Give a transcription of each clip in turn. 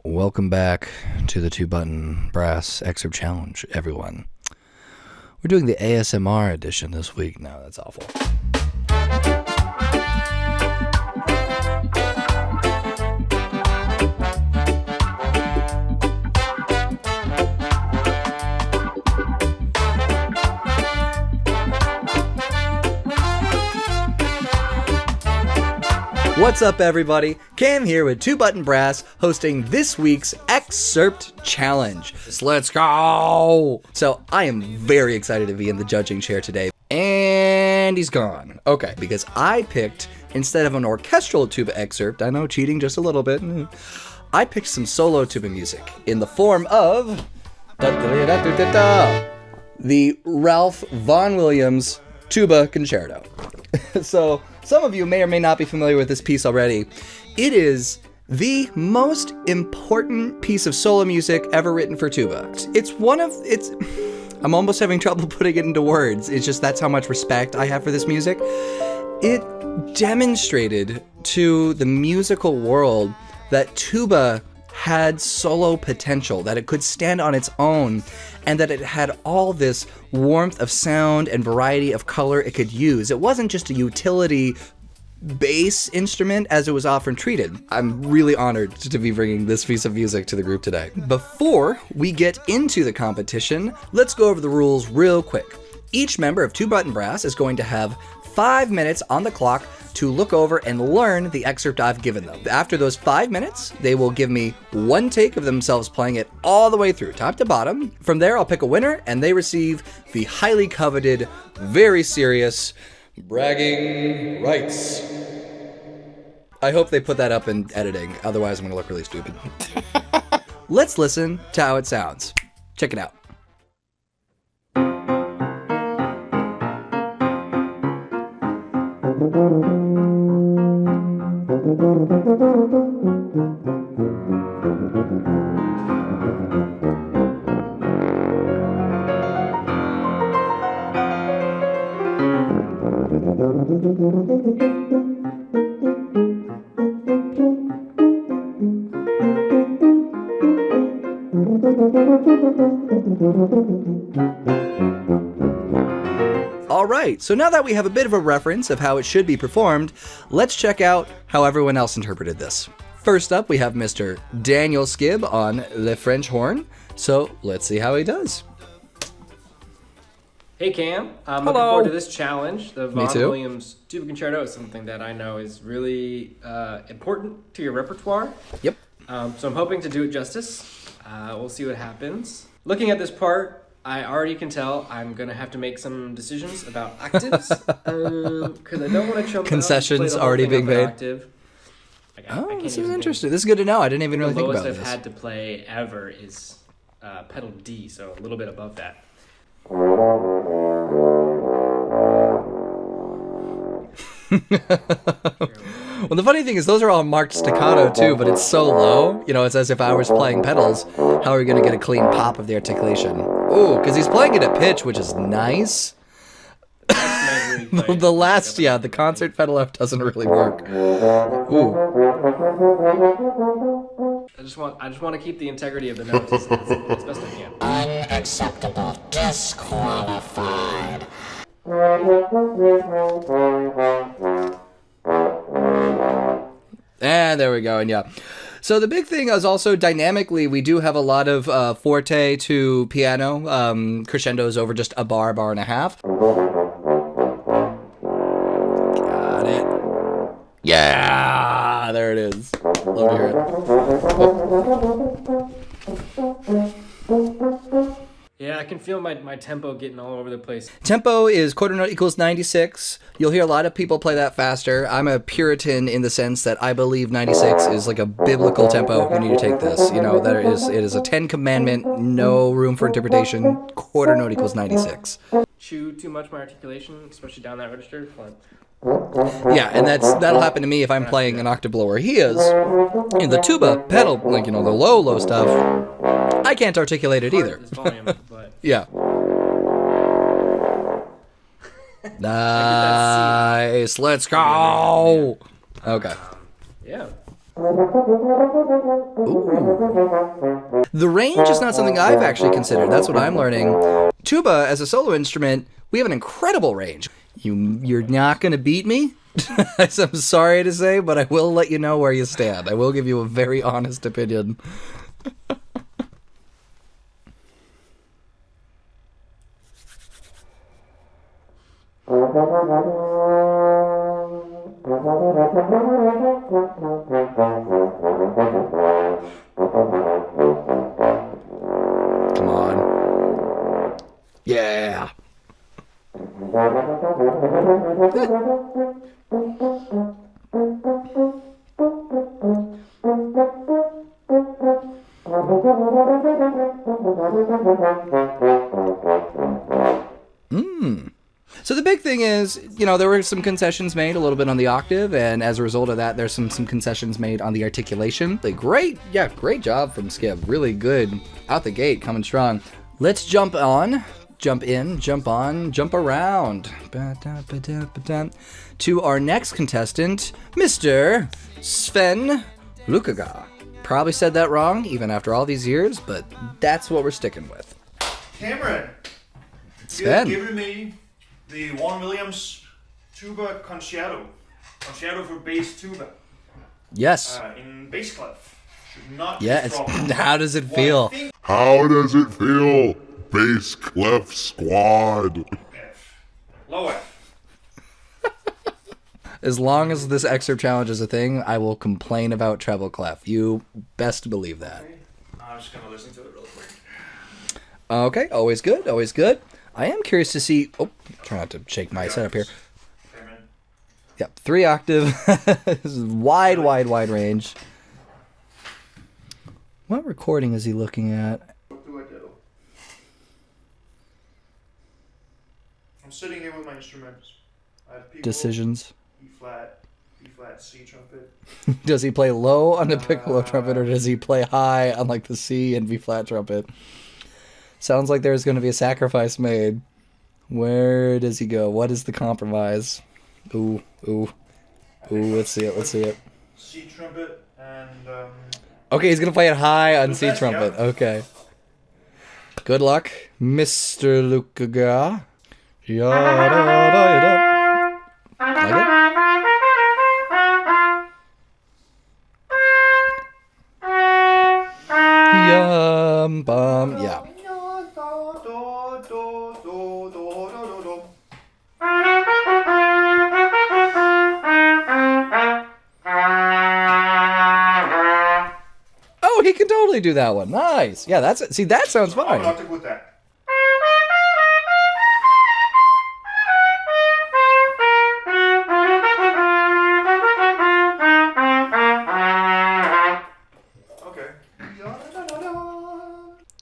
Welcome back to the 2-button brass excerpt challenge, everyone. We're doing the ASMR edition this week. No, that's awful. What's up, everybody? Cam here with 2-Button Brass, hosting this week's Excerpt Challenge. Let's go! So, I am very excited to be in the judging chair today. And he's gone. Okay, because I picked, instead of an orchestral tuba excerpt, I know, cheating just a little bit, I picked some solo tuba music in the form of the Ralph Vaughan Williams Tuba Concerto. So, some of you may or may not be familiar with this piece already. It is the most important piece of solo music ever written for tuba. I'm almost having trouble putting it into words. It's just that's how much respect I have for this music. It demonstrated to the musical world that tuba had solo potential, that it could stand on its own, and that it had all this warmth of sound and variety of color it could use. It wasn't just a utility bass instrument as it was often treated. I'm really honored to be bringing this piece of music to the group today. Before we get into the competition, let's go over the rules real quick. Each member of 2-Button Brass is going to have 5 minutes on the clock to look over and learn the excerpt I've given them. After those 5 minutes, they will give me one take of themselves playing it all the way through, top to bottom. From there, I'll pick a winner, and they receive the highly coveted, very serious bragging rights. I hope they put that up in editing, otherwise I'm gonna look really stupid. Let's listen to how it sounds. Check it out. Alright, so now that we have a bit of a reference of how it should be performed, let's check out how everyone else interpreted this. First up, we have Mr. Daniel Skibb on the French horn, so let's see how he does. Hey Cam, I'm Hello. looking forward to this challenge. The Me Vaughan too. Williams Tuba Concerto is something that I know is really important to your repertoire. Yep. So I'm hoping to do it justice. We'll see what happens. Looking at this part, I already can tell I'm going to have to make some decisions about octaves. Because I don't want to chump Concessions out and play the whole already thing being up an made. octave. Like, I Oh, can't this is even think. interesting. This is good to know. I didn't even really The think about lowest this. I've had to play ever is pedal D, so a little bit above that. Well, the funny thing is those are all marked staccato too, but it's so low. You know, it's as if I was playing pedals. How are we going to get a clean pop of the articulation? Ooh, because he's playing it at pitch, which is nice. The last, the concert pedal F doesn't really work. Ooh. I just want to keep the integrity of the notes as best I can. Unacceptable. Disqualified. And there we go, and yeah. So the big thing is also dynamically, we do have a lot of forte to piano, crescendos over just a bar and a half. Got it. Yeah, there it is. Love to hear it. Yeah, I can feel my tempo getting all over the place. Tempo is quarter note equals 96. You'll hear a lot of people play that faster. I'm a Puritan in the sense that I believe 96 is like a biblical tempo. You need to take this. You know, it is a 10 commandment, no room for interpretation. Quarter note equals 96. Chew too much my articulation, especially down that register. But Yeah, and that'll happen to me if I'm playing an octave below where he is. In the tuba pedal, like, the low stuff, I can't articulate it either. This volume, but Yeah. Nice. Let's go. Okay. yeah. The range is not something I've actually considered. That's what I'm learning. Tuba, as a solo instrument, we have an incredible range. You're not going to beat me, I'm sorry to say, but I will let you know where you stand. I will give you a very honest opinion. Come on. Yeah. So the big thing is, there were some concessions made a little bit on the octave, and as a result of that, there's some concessions made on the articulation. Great job from Skip. Really good out the gate, coming strong. Let's jump on, jump in, jump on, jump around to our next contestant, Mr. Sven Lukaga. Probably said that wrong, even after all these years, but that's what we're sticking with. Cameron, Sven. you've given me the Vaughan Williams Tuba Concerto for bass tuba. Yes. In bass clef. Should not be Yeah. strong. How does it feel? How does it feel? Bass clef squad. F. Low F. As long as this excerpt challenge is a thing, I will complain about treble clef. You best believe that. I'm just gonna listen to it real quick. Okay, always good, always good. I am curious to see... Oh, try not to shake my setup here. Cameron. Yep, 3 octave. This is wide range. What recording is he looking at? What do I do? I'm sitting here with my instruments. I have people. Decisions. E flat, C trumpet. Does he play low on the piccolo trumpet, or does he play high on the C and B flat trumpet? Sounds like there's going to be a sacrifice made. Where does he go? What is the compromise? Ooh. Let's see it. C trumpet and Okay, he's going to play it high on C best, trumpet. yeah. Okay. Good luck, Mr. Lukaga. Yada-da-da-da. Like it? Bum. Yeah. Oh, he can totally do that one. Nice. Yeah, that's it. See, that sounds I'm fine. not to put that.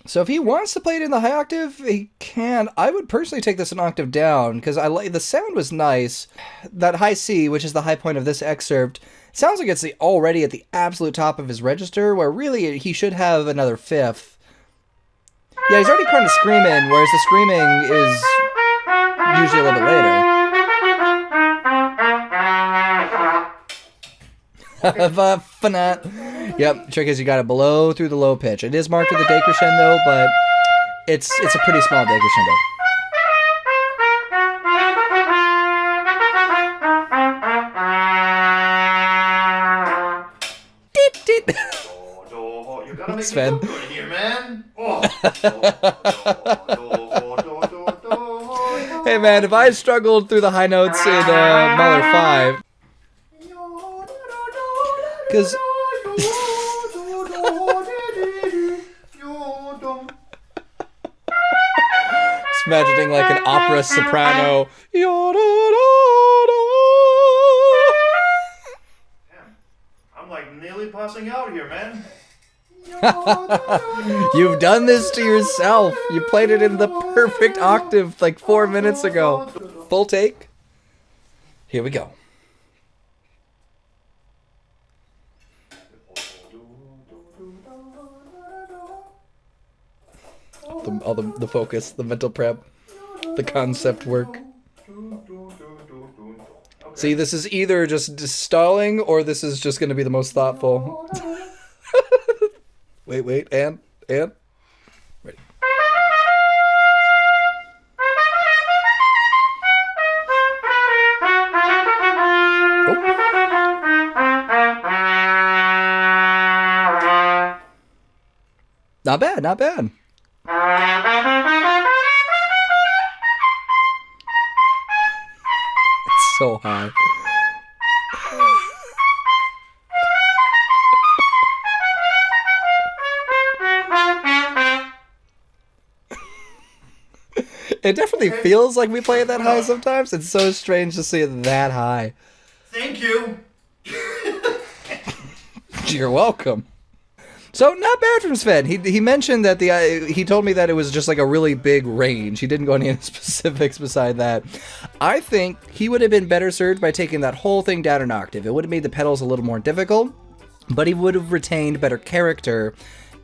So if he wants to play it in the high octave, he can. I would personally take this an octave down, because the sound was nice. That high C, which is the high point of this excerpt, sounds like it's already at the absolute top of his register, where really he should have another fifth. Yeah, he's already kind of screaming, whereas the screaming is usually a little bit later. Yep, trick is you gotta blow through the low pitch. It is marked with a decrescendo, but it's a pretty small decrescendo. You gotta make Sven. it look good here, man. Oh. Hey man, if I struggled through the high notes in Mahler 5, because just imagining an opera soprano. Damn, I'm nearly passing out here, man. You've done this to yourself. You played it in the perfect octave 4 minutes ago. Full take. Here we go. The focus, the mental prep, the concept work. See, this is either just stalling or this is just going to be the most thoughtful. Wait, and? Ready. Not bad, not bad. It's so high. It definitely feels like we play it that high sometimes. It's so strange to see it that high. Thank you. You're welcome. So not bad from Sven. He mentioned that he told me that it was just like a really big range. He didn't go into any specifics beside that. I think he would have been better served by taking that whole thing down an octave. It would have made the pedals a little more difficult, but he would have retained better character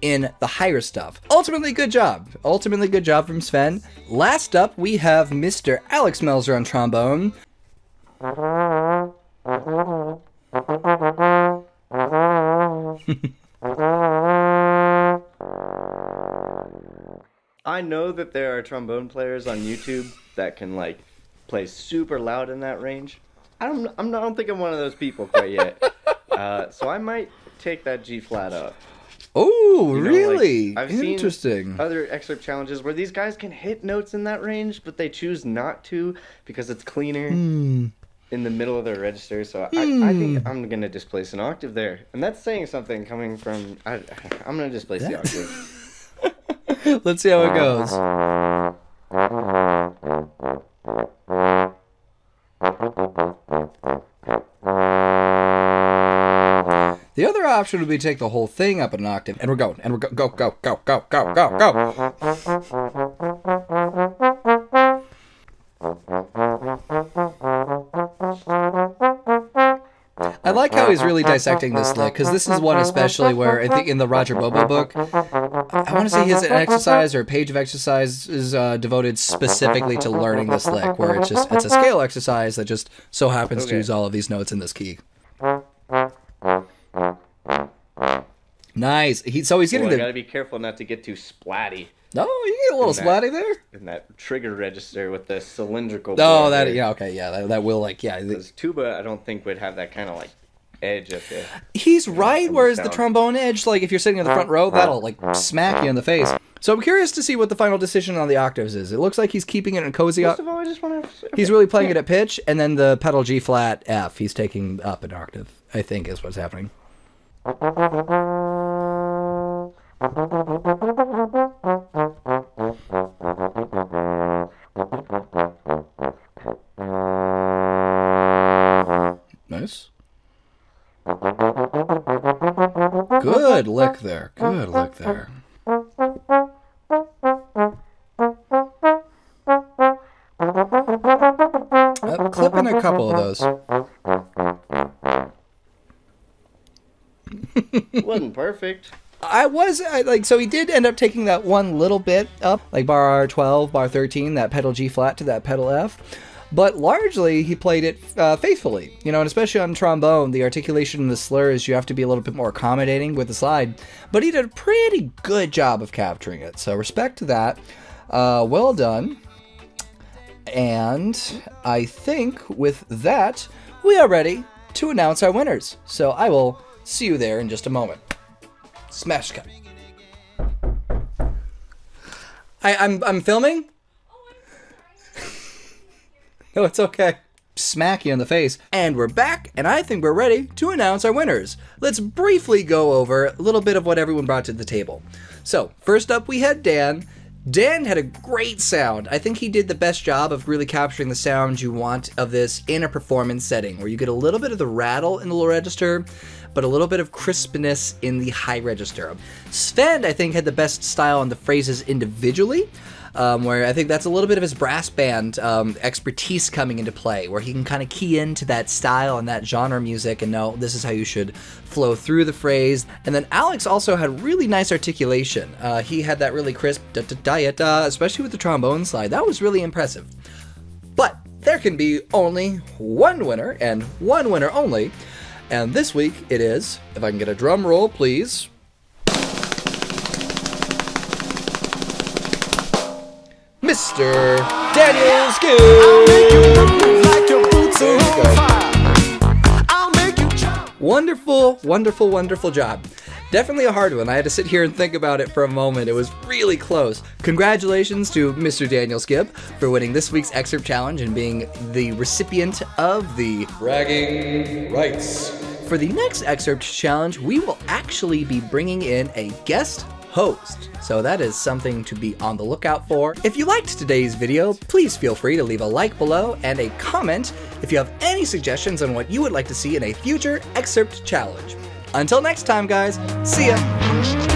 in the higher stuff. Ultimately, good job. Ultimately, good job from Sven. Last up, we have Mr. Alex Melzer on trombone. I know that there are trombone players on YouTube that can like play super loud in that range. I don't think I'm one of those people quite yet. So I might take that G flat up. Oh, You know, really? like, I've Interesting. seen other excerpt challenges where these guys can hit notes in that range, but they choose not to because it's cleaner in the middle of their register. So I think I'm going to displace an octave there. And that's saying something coming from... I'm going to displace the octave. Let's see how it goes. The other option would be to take the whole thing up an octave, and we're going, and we're go. I like how he's really dissecting this lick, because this is one especially where I think in the Roger Bobo book, I want to say he has an exercise or a page of exercises devoted specifically to learning this lick, where it's a scale exercise that just so happens to use all of these notes in this key. Nice. He's getting I gotta be careful not to get too splatty. No, you get a little splatty there. In that trigger register with the cylindrical. Oh, that will Because tuba, I don't think would have that kind of like edge at the. He's right. Whereas the trombone edge, like if you're sitting in the front row, that'll like smack you in the face. So I'm curious to see what the final decision on the octaves is. It looks like he's keeping it in cozy. First of all, I just want to. He's really playing it at pitch, and then the pedal G flat F, he's taking up an octave. I think is what's happening. Nice. Good lick there. Good lick there. Clipping a couple of those. Wasn't perfect. So he did end up taking that one little bit up, like bar 12, bar 13, that pedal G flat to that pedal F. But largely, he played it faithfully, and especially on trombone, the articulation and the slurs, you have to be a little bit more accommodating with the slide. But he did a pretty good job of capturing it, so respect to that. Well done. And I think with that, we are ready to announce our winners. So I will see you there in just a moment. Smash cut. I'm filming? No, it's okay. Smack you in the face. And we're back, and I think we're ready to announce our winners. Let's briefly go over a little bit of what everyone brought to the table. So, first up we had Dan. Dan had a great sound. I think he did the best job of really capturing the sound you want of this in a performance setting, where you get a little bit of the rattle in the low register, but a little bit of crispness in the high register. Sven, I think, had the best style on the phrases individually, where I think that's a little bit of his brass band expertise coming into play, where he can kind of key into that style and that genre music and know this is how you should flow through the phrase. And then Alex also had really nice articulation. He had that really crisp da-da-da-da, especially with the trombone slide. That was really impressive. But there can be only one winner and one winner only. And this week it is, if I can get a drum roll, please. Mr. Daniel Skill. There you go. Wonderful, wonderful, wonderful job. Definitely a hard one. I had to sit here and think about it for a moment. It was really close. Congratulations to Mr. Daniel Skibb for winning this week's Excerpt Challenge and being the recipient of the bragging rights. For the next Excerpt Challenge, we will actually be bringing in a guest host. So that is something to be on the lookout for. If you liked today's video, please feel free to leave a like below and a comment if you have any suggestions on what you would like to see in a future Excerpt Challenge. Until next time, guys, see ya!